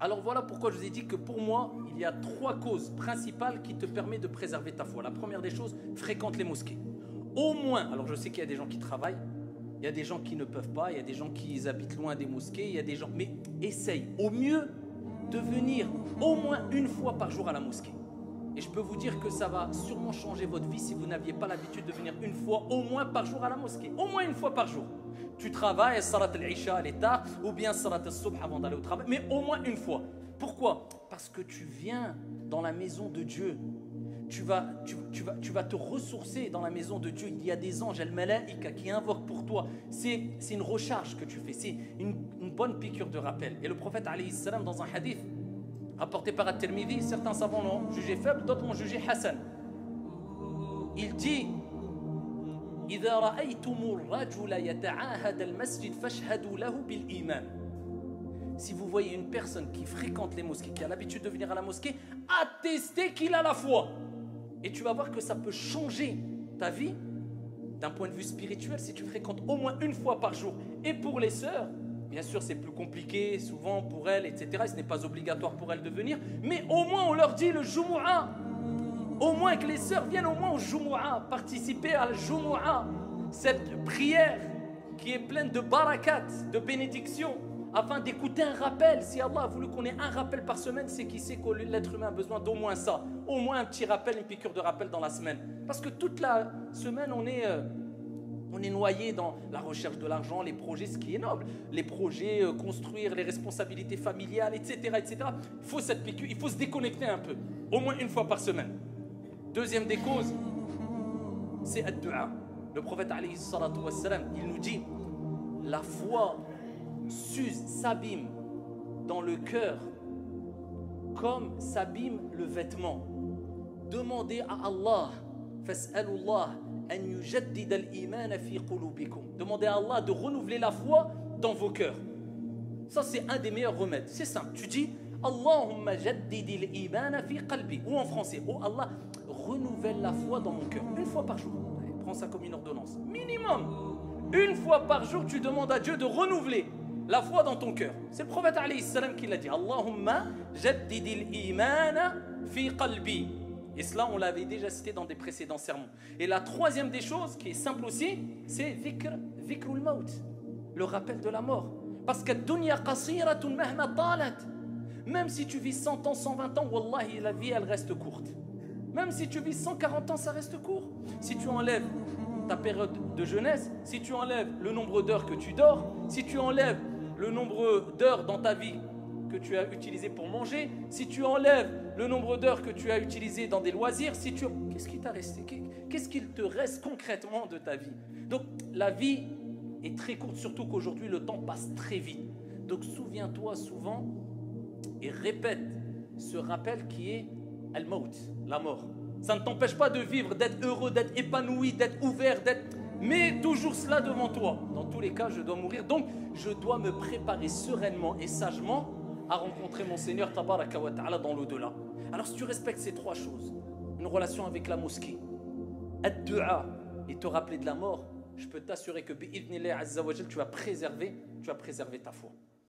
Alors voilà pourquoi je vous ai dit que pour moi, il y a 3 causes principales qui te permettent de préserver ta foi. La première des choses, fréquente les mosquées. Au moins, alors je sais qu'il y a des gens qui travaillent, il y a des gens qui ne peuvent pas, il y a des gens qui habitent loin des mosquées, il y a des gens... Mais essaye au mieux de venir au moins une fois par jour à la mosquée. Et je peux vous dire que ça va sûrement changer votre vie si vous n'aviez pas l'habitude de venir une fois au moins par jour à la mosquée. Au moins une fois par jour. Tu travailles, salat al-isha à l'état, ou bien salat al-subh avant d'aller au travail, mais au moins une fois. Pourquoi? Parce que tu viens dans la maison de Dieu. Tu vas te ressourcer dans la maison de Dieu. Il y a des anges, al-malaïka, qui invoquent pour toi. C'est une recharge que tu fais. C'est une bonne piqûre de rappel. Et le prophète, alayhi salam, dans un hadith rapporté par At-Tirmidhi, certains savants l'ont jugé faible, d'autres l'ont jugé Hassan. Il dit إذا رأيتم الرجل يتعاهد المسجد فاشهدوا له بالإيمان. Si vous voyez une personne qui fréquente les mosquées, qui a l'habitude de venir à la mosquée, attestez qu'il a la foi. Et tu vas voir que ça peut changer ta vie d'un point de vue spirituel si tu fréquentes au moins une fois par jour. Et pour les sœurs, bien sûr c'est plus compliqué souvent pour elles, etc. Ce n'est pas obligatoire pour elles de venir, mais au moins on leur dit le Jumu'ah. Au moins que les sœurs viennent au moins au Jumu'ah, participer à la Jumu'ah, cette prière qui est pleine de barakat, de bénédictions, afin d'écouter un rappel. Si Allah a voulu qu'on ait un rappel par semaine, c'est qu'il sait que l'être humain a besoin d'au moins ça, au moins un petit rappel, une piqûre de rappel dans la semaine. Parce que toute la semaine, on est noyé dans la recherche de l'argent, les projets, ce qui est noble, les projets, construire les responsabilités familiales, etc., etc. Il faut cette piqûre, il faut se déconnecter un peu, au moins une fois par semaine. Deuxième des causes, c'est ad-du'a. Le prophète alayhi salatu wassalam, il nous dit la foi s'use, s'abîme dans le cœur comme s'abîme le vêtement. Demandez à Allah, fas'alullah an yujaddid al-iman fi qulubikum. Demandez à Allah de renouveler la foi dans vos cœurs. Ça c'est un des meilleurs remèdes. C'est simple. Tu dis Allahumma jaddid al-iman fi qalbi. Ou en français, oh Allah, renouvelle la foi dans mon cœur. Une fois par jour. Allez, prends ça comme une ordonnance. Minimum. Une fois par jour, tu demandes à Dieu de renouveler la foi dans ton cœur. C'est le prophète alayhi salam qui l'a dit. Allahumma jaddid al-iman fi qalbi. Et cela, on l'avait déjà cité dans des précédents sermons. Et la troisième des choses, qui est simple aussi, c'est dhikrul maut, le rappel de la mort. Parce que dunya qasiratun mahma talat. Même si tu vis 100 ans, 120 ans, wallahi, la vie, elle reste courte. Même si tu vis 140 ans, ça reste court. Si tu enlèves ta période de jeunesse, si tu enlèves le nombre d'heures que tu dors, si tu enlèves le nombre d'heures dans ta vie que tu as utilisé pour manger, si tu enlèves le nombre d'heures que tu as utilisé dans des loisirs, si tu... qu'est-ce qui t'a resté? Qu'est-ce qu'il te reste concrètement de ta vie? Donc la vie est très courte, surtout qu'aujourd'hui le temps passe très vite. Donc souviens-toi souvent et répète ce rappel qui est al-maut, la mort. Ça ne t'empêche pas de vivre, d'être heureux, d'être épanoui, d'être ouvert, d'être... Mais toujours cela devant toi. Dans tous les cas, je dois mourir. Donc, je dois me préparer sereinement et sagement à rencontrer mon Seigneur Tabaraka wa Ta'ala dans l'au-delà. Alors, si tu respectes ces 3 choses, une relation avec la mosquée, ad-du'a et te rappeler de la mort, je peux t'assurer que bi'idhnillah azza wa jal, tu vas préserver ta foi.